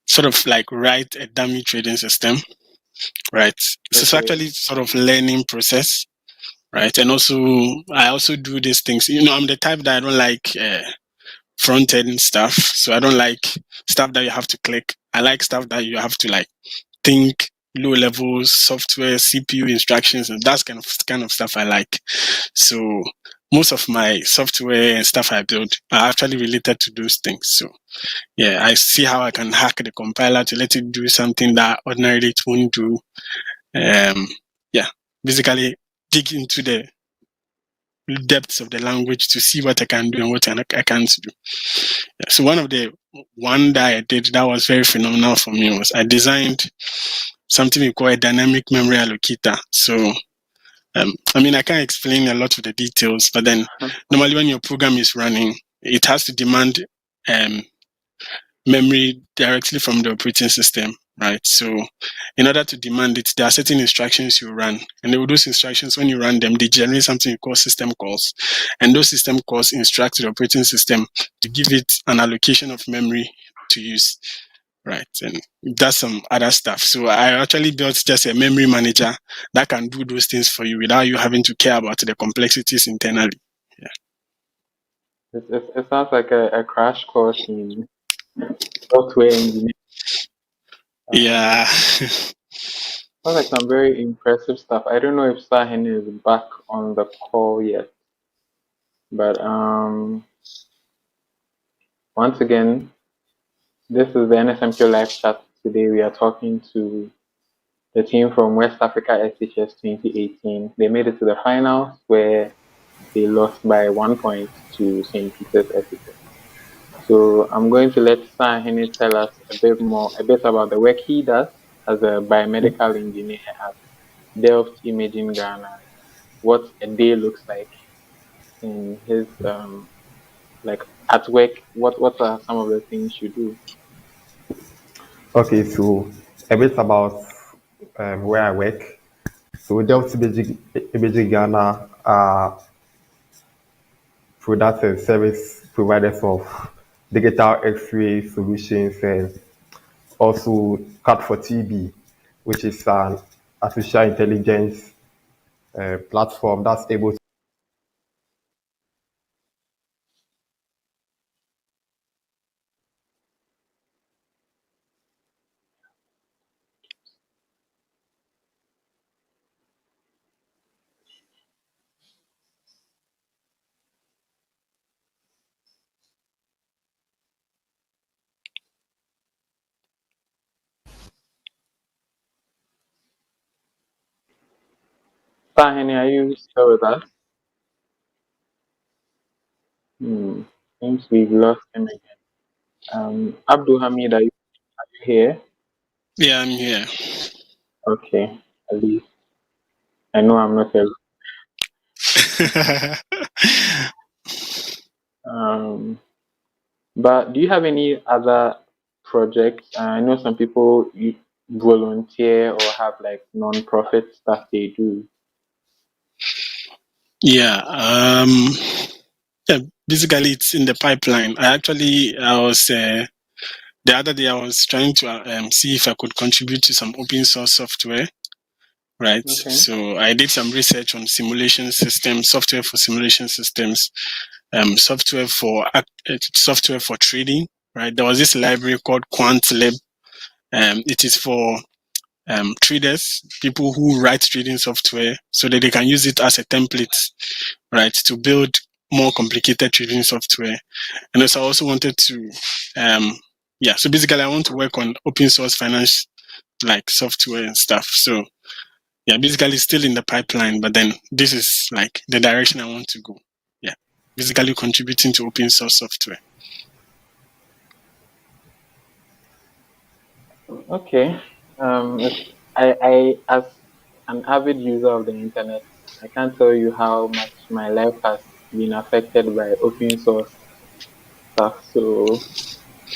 sort of like write a dummy trading system, right? So it's Okay. actually sort of learning process, right? And also, I also do these things. You know, I'm the type that I don't like front end stuff, so I don't like stuff that you have to click. I like stuff that you have to like think, low level software, CPU instructions, and that's kind of stuff I like. So most of my software and stuff I build are actually related to those things. So yeah, I see how I can hack the compiler to let it do something that ordinarily it won't do. Um, yeah, basically dig into the depths of the language to see what I can do and what I can't do. Yeah, so one that I did that was very phenomenal for me was I designed something we call a dynamic memory allocator. So I mean, I can't explain a lot of the details, but then normally when your program is running, it has to demand um, memory directly from the operating system, right? So in order to demand it, there are certain instructions you run, and those instructions, when you run them, they generate something you call system calls, and those system calls instruct the operating system to give it an allocation of memory to use, right? And that's some other stuff. So I actually built just a memory manager that can do those things for you without you having to care about the complexities internally. Yeah. It sounds like a crash course in software engineering. Yeah. Sounds like some very impressive stuff. I don't know if Sahene is back on the call yet, but once again, this is the NSMQ live chat. Today we are talking to the team from West Africa SHS 2018. They made it to the finals where they lost by 1 point to St. Peter's SHS. So I'm going to let Sahene tell us a bit about the work he does as a biomedical engineer at Delft Imaging Ghana, what a day looks like in his like at work. What are some of the things you do? Okay, so a bit about where I work. So Delft Imaging Ghana products and service providers of digital X-ray solutions and also Cut for TB, which is an artificial intelligence platform that's able to. Sahene, are you still with us? Hmm. Seems we've lost him again. Abdul Hameed, are you here? Yeah, I'm here. Okay, at least I know I'm not alone. Um, but do you have any other projects? I know some people volunteer or have like non-profit stuff they do. Yeah. Yeah. Basically, it's in the pipeline. I was the other day. I was trying to see if I could contribute to some open source software. Right. Okay. So I did some research on simulation systems, software for simulation systems, software for trading. Right. There was this library called QuantLab. It is for traders, people who write trading software, so that they can use it as a template, right, to build more complicated trading software. And also, I also wanted to, so basically, I want to work on open source finance like software and stuff. So yeah, basically, still in the pipeline, but then this is like the direction I want to go. Yeah, basically contributing to open source software. Okay. As an avid user of the internet, I can't tell you how much my life has been affected by open source stuff. So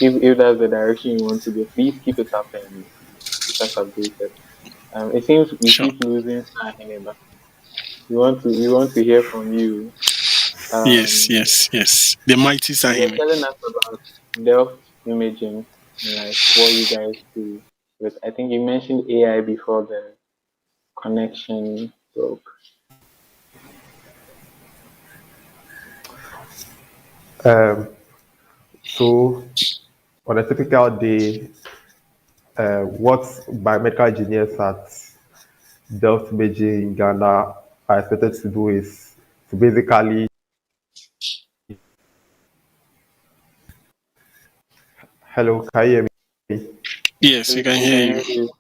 if that's the direction you want to go, please keep it up and keep us updated. It seems we Sure. keep losing Sahene, but we want to hear from you. Yes, Um, yes, yes. The mighty you were Sahene. telling us about Delft imaging and like what you guys do. But I think you mentioned AI before the connection broke. Um, so on a typical day, what biomedical engineers at Delft Beijing in Ghana are expected to do is to basically, hello, can you hear me? Yes, we can We hear can you. hear you.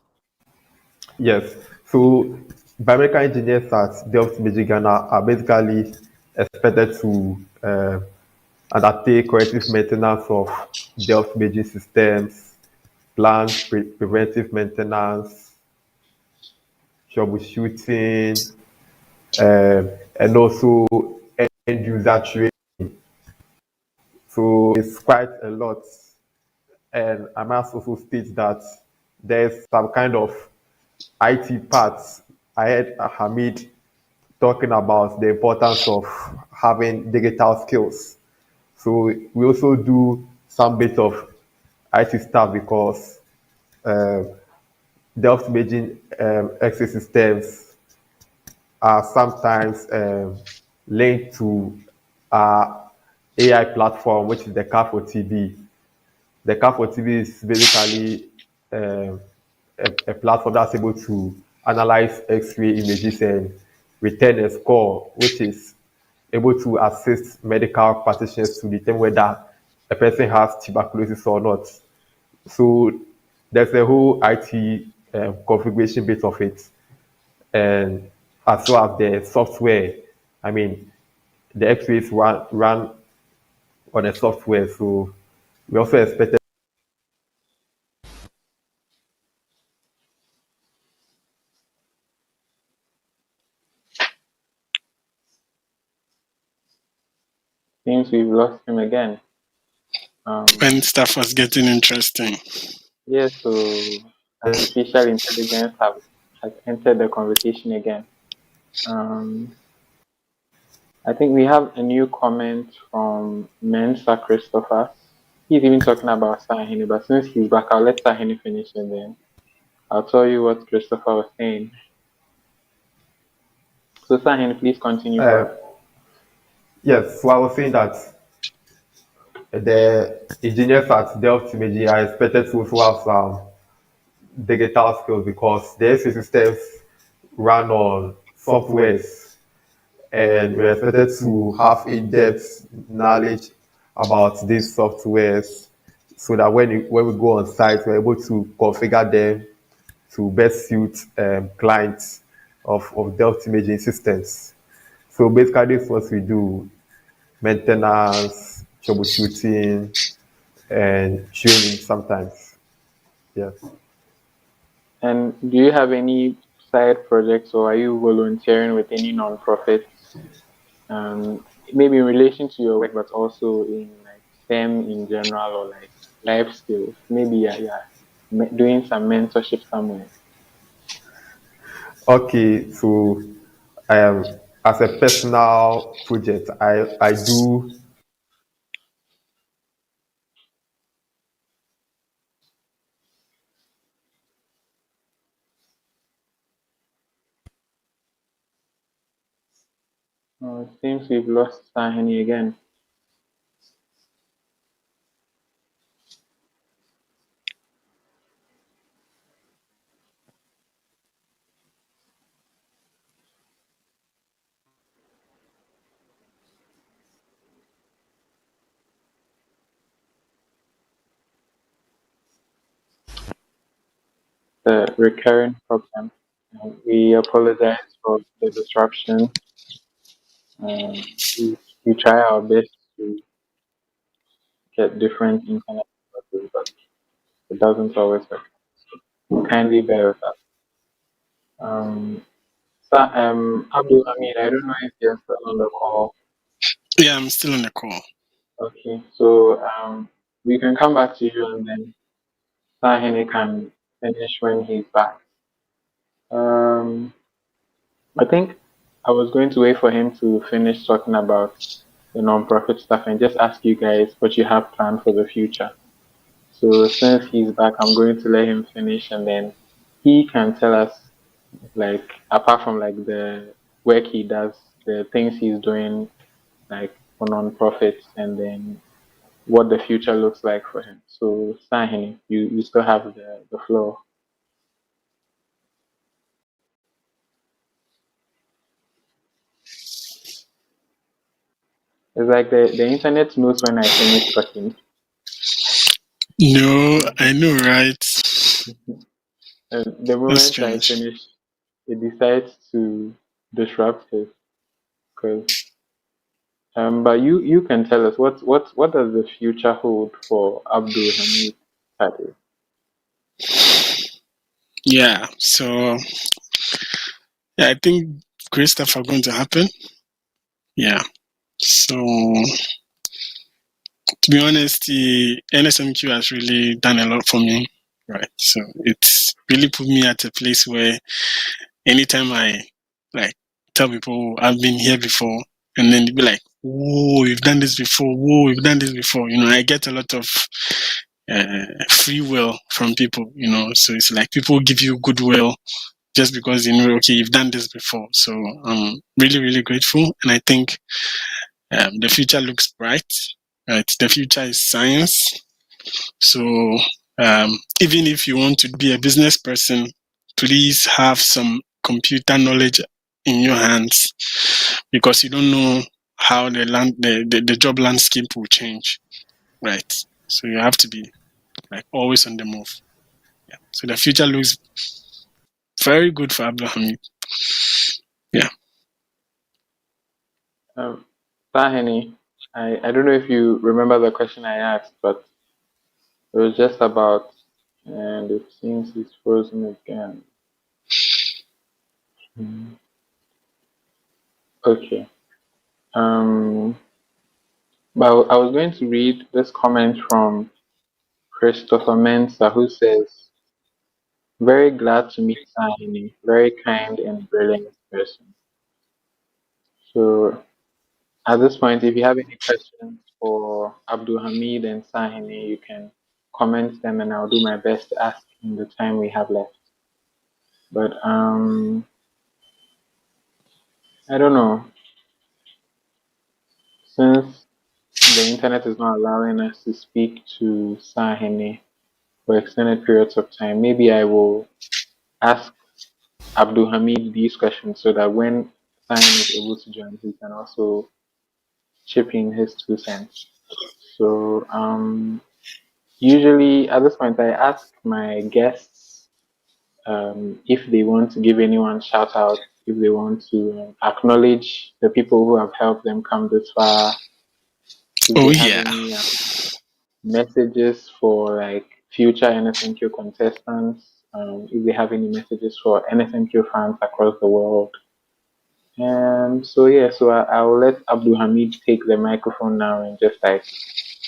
Yes. So biomedical engineers at Delft Beijing Ghana are basically expected to undertake corrective maintenance of Delft Beijing systems, plan preventive maintenance, troubleshooting, and also end user training. So it's quite a lot. And I must also state that there's some kind of IT parts. I heard Hamid talking about the importance of having digital skills. So we also do some bit of IT stuff because uh, Delft Beijing access systems are sometimes linked to AI platform, which is the car for TB. The car for TB is basically um, a platform that's able to analyze X-ray images and return a score, which is able to assist medical practitioners to determine whether a person has tuberculosis or not. So there's a whole IT configuration bit of it, and as well as the software. I mean, the X-rays run on a software, so we also expected. Seems we've lost him again. When stuff was getting interesting. Yes, so artificial intelligence has entered the conversation again. Um, I think we have a new comment from Mensa Christopher. He's even talking about Sahini, but since he's back, I'll let Sahini finish and then I'll tell you what Christopher was saying. So Sahini, please continue for Uh, us. yes, so I was saying that the engineers at Delft Imaging are expected to also have some digital skills because their systems run on softwares, and we're expected to have in-depth knowledge about these softwares so that when we go on site, we're able to configure them to best suit clients of Delft Imaging systems. So basically, this is what we do: maintenance, troubleshooting, and training sometimes. Yes. And do you have any side projects or are you volunteering with any non-profits? Maybe in relation to your work, but also in like STEM in general or like life skills. Maybe yeah, doing some mentorship somewhere. Okay, so as a personal project, I do It seems we've lost Sahini again. The recurring problem. We apologize for the disruption. We try our best to get different internet sources, but it doesn't always work. Kindly bear with us. Um, Abdul Hameed, I don't know if you're still on the call. Yeah, I'm still on the call. Okay, so we can come back to you and then Sahene can finish when he's back. I think I was going to wait for him to finish talking about the non-profit stuff and just ask you guys what you have planned for the future. So since he's back, I'm going to let him finish and then he can tell us, like, apart from like the work he does, the things he's doing like for non-profits, and then what the future looks like for him. So Sahini, you still have the floor. It's like the internet knows when I finish talking. No, I know, right? And the That's moment I strange. finish, it decides to disrupt it. Cause, but you can tell us what does the future hold for Abdul Hameed Tade? Yeah, so yeah, I think great stuff are going to happen. Yeah. So to be honest, the NSMQ has really done a lot for me. Right. So it's really put me at a place where anytime I like tell people I've been here before, and then they be like, "Whoa, you've done this before! Whoa, you've done this before!" I get a lot of free will from people. So it's like people give you goodwill just because okay, you've done this before. So I'm really, really grateful, and I think the future looks bright. Right, the future is science. So even if you want to be a business person, please have some computer knowledge in your hands because you don't know how the job landscape will change. Right. So you have to be like always on the move. Yeah. So the future looks very good for Abdul Hamid. Yeah. Sahini, I don't know if you remember the question I asked, but it was just about, and it seems he's frozen again. Okay. But I was going to read this comment from Christopher Mensah, who says, "Very glad to meet Sahini, very kind and brilliant person." So at this point, if you have any questions for Abdul Hamid and Sahini, you can comment them, and I'll do my best to ask in the time we have left. But I don't know. Since the internet is not allowing us to speak to Sahini for extended periods of time, maybe I will ask Abdul Hamid these questions so that when Sahini is able to join, he can also chip in his 2 cents. So usually at this point, I ask my guests if they want to give anyone shout out, if they want to acknowledge the people who have helped them come this far, if Oh they have yeah. any messages for like future NSMQ contestants, if they have any messages for NSMQ fans across the world. And so yeah, so I will let Abdul Hamid take the microphone now and just like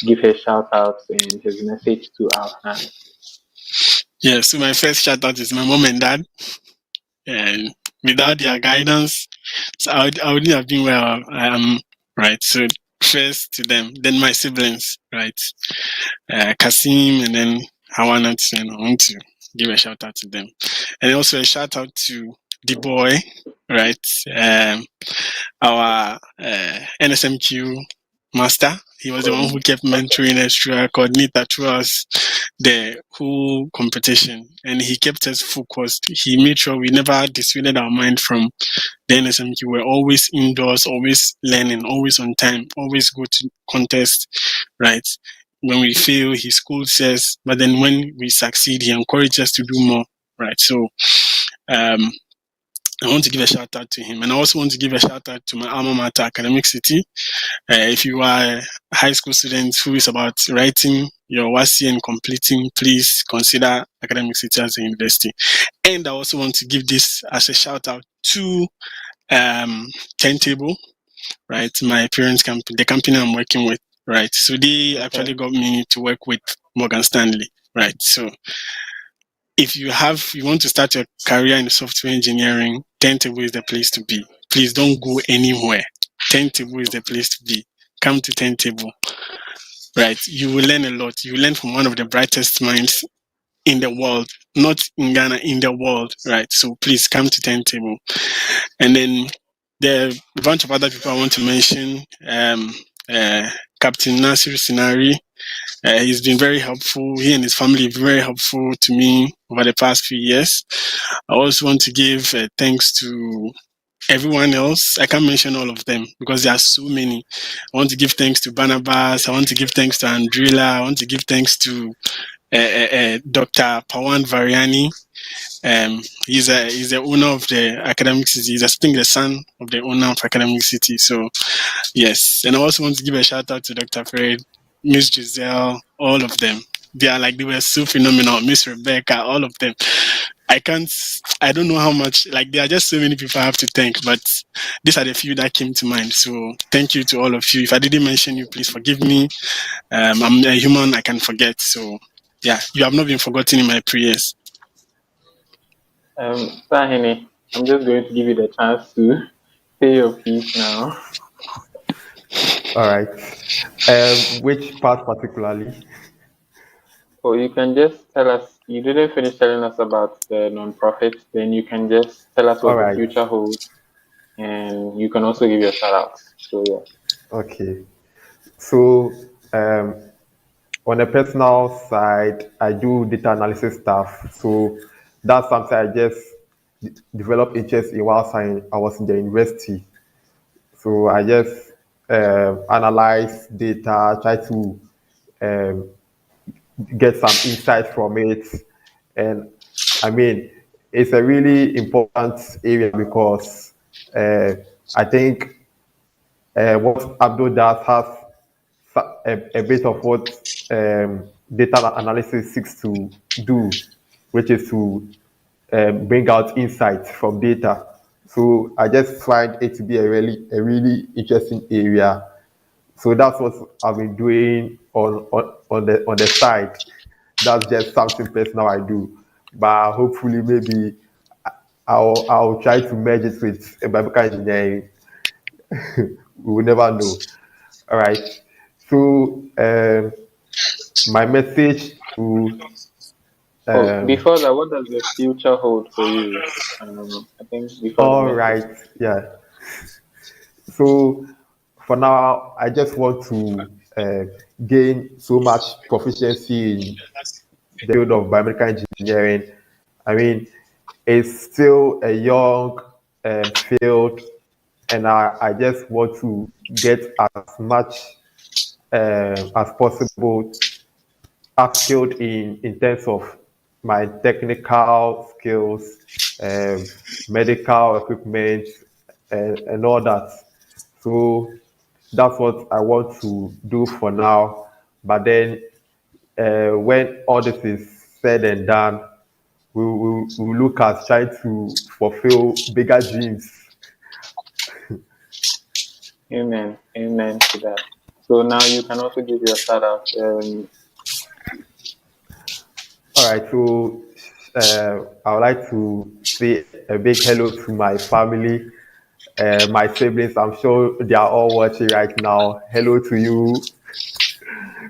give his shout outs and his message to our fans. Yeah. So my first shout out is my mom and dad. And without their guidance, so I wouldn't have been where I am, right? So first to them, then my siblings, right? Kasim and then Hawana, and I want to give a shout out to them. And also a shout out to the boy, right? Our NSMQ master. He was the one who kept mentoring us through our coordinator through us the whole competition, and he kept us focused. He made sure we never dissuaded our mind from the NSMQ. We're always indoors, always learning, always on time, always go to contest, right? When we fail, he scolds us, but then when we succeed, he encourages us to do more, right? So I want to give a shout out to him, and I also want to give a shout out to my alma mater, Academic City. If you are a high school student who is about writing your WASI and completing, please consider Academic City as a university. And I also want to give this as a shout out to Turntable, right? My parents' company, the company I'm working with, right? So they actually got me to work with Morgan Stanley, right? So if you want to start your career in software engineering, Turntable is the place to be. Please don't go anywhere. Turntable is the place to be. Come to Turntable, right? You will learn a lot. You will learn from one of the brightest minds in the world, not in Ghana, in the world, right? So please come to Turntable. And then there are a bunch of other people I want to mention. Captain Nasir Sinari, he's been very helpful. He and his family have been very helpful to me over the past few years. I also want to give thanks to everyone else. I can't mention all of them because there are so many. I want to give thanks to Barnabas. I want to give thanks to Andrila. I want to give thanks to Dr. Pawan Variani. He's the owner of the Academic City. He's I think the son of the owner of Academic City. So yes, and I also want to give a shout out to Dr. Fred, Miss Giselle, all of them. They were so phenomenal. Miss Rebecca, all of them. I don't know how much, there are just so many people I have to thank, but these are the few that came to mind. So thank you to all of you. If I didn't mention you, please forgive me. I'm a human, I can forget. So yeah, you have not been forgotten in my prayers. Sahene, I'm just going to give you the chance to say your piece now. All right. Which part particularly? Or you can just tell us, you didn't finish telling us about the non-profit, then you can just tell us what the future holds, and you can also give your shout-outs. So, yeah. Okay. So, on a personal side, I do data analysis stuff. So, that's something I just developed interest in whilst I was in the university. So, I just analyze data, try to get some insight from it. And I mean, it's a really important area because I think what Abdul does has a bit of what data analysis seeks to do, which is to bring out insights from data. So I just find it to be a really interesting area. So that's what I've been doing on the side. That's just something personal I do. But hopefully maybe I'll try to merge it with biomedical engineering. We will never know. All right. So my message to before that, what does the future hold for you? I think before. All right. Yeah. So for now, I just want to gain so much proficiency in the field of biomedical engineering. I mean, it's still a young field, and I just want to get as much as possible upskilled in terms of my technical skills, medical equipment, and all that. So that's what I want to do for now. But then when all this is said and done, we'll look at trying to fulfill bigger dreams. Amen. Amen to that. So now you can also give your shout out. All right. So I would like to say a big hello to my family, my siblings. I'm sure they are all watching right now. Hello to you,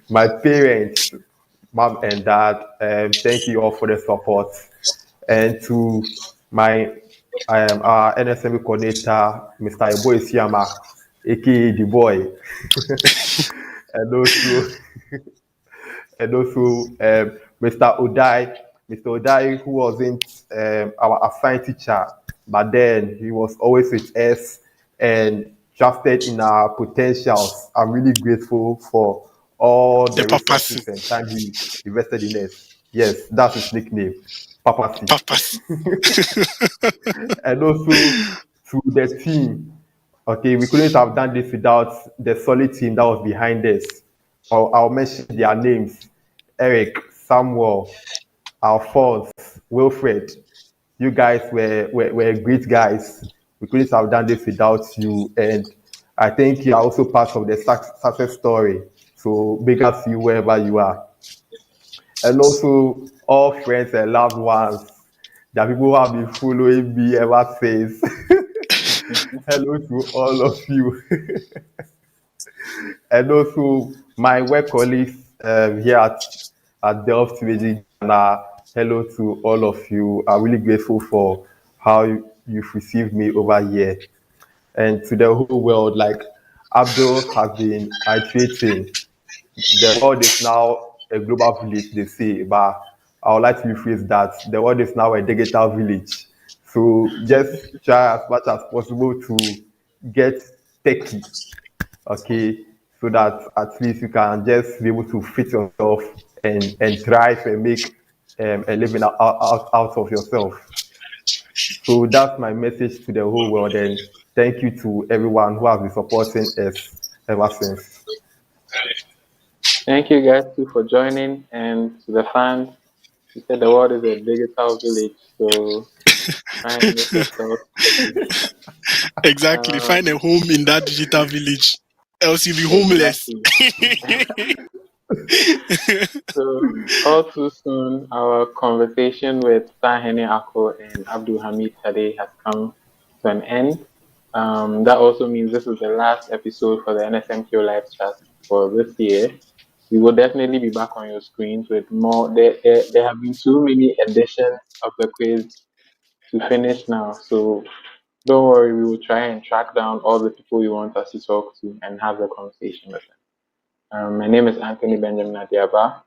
my parents, mom and dad. Thank you all for the support, and to my our NSMQ coordinator, Mr. Ebo Isiama, aka the boy, and also Mr. Odai, who wasn't our assigned teacher, but then he was always with us and trusted in our potentials. I'm really grateful for all the resources and time he invested in us. Yes, that's his nickname, Papa C. And also to the team. Okay, we couldn't have done this without the solid team that was behind us. I'll mention their names. Eric, Samuel, Alphonse, Wilfred. You guys were great guys. We couldn't have done this without you. And I think you're also part of the success story. So big ups to you wherever you are. And also all friends and loved ones. The people who have been following me ever since. Hello to all of you. And also my work colleagues here at Delft Imaging Ghana. Hello to all of you. I'm really grateful for how you've received me over here. And to the whole world, like Abdul has been iterating. The world is now a global village, they say, but I would like to rephrase that. The world is now a digital village. So just try as much as possible to get techy, okay, so that at least you can just be able to fit yourself and thrive and make a living out of yourself. So that's my message to the whole world, and thank you to everyone who has been supporting us ever since. Thank you guys too for joining, and to the fans, you said the world is a digital village, so try and make yourself happy. Exactly. Find a home in that digital village, else you'll be homeless. Exactly. So all too soon, our conversation with Sahene Arkoh and Abdul Hameed Tade has come to an end. That also means this is the last episode for the NSMQ live chat for this year. We will definitely be back on your screens with more. There have been too many editions of the quiz to finish now. So don't worry, we will try and track down all the people you want us to talk to and have a conversation with them. My name is Anthony Benjamin Adiaba.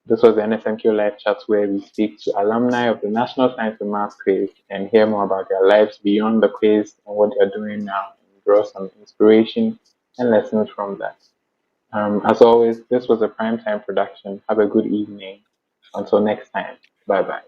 This was the NSMQ live chat where we speak to alumni of the National Science and Maths quiz and hear more about their lives beyond the quiz and what they're doing now, and draw some inspiration and lessons from that. As always, this was a primetime production. Have a good evening. Until next time, bye bye.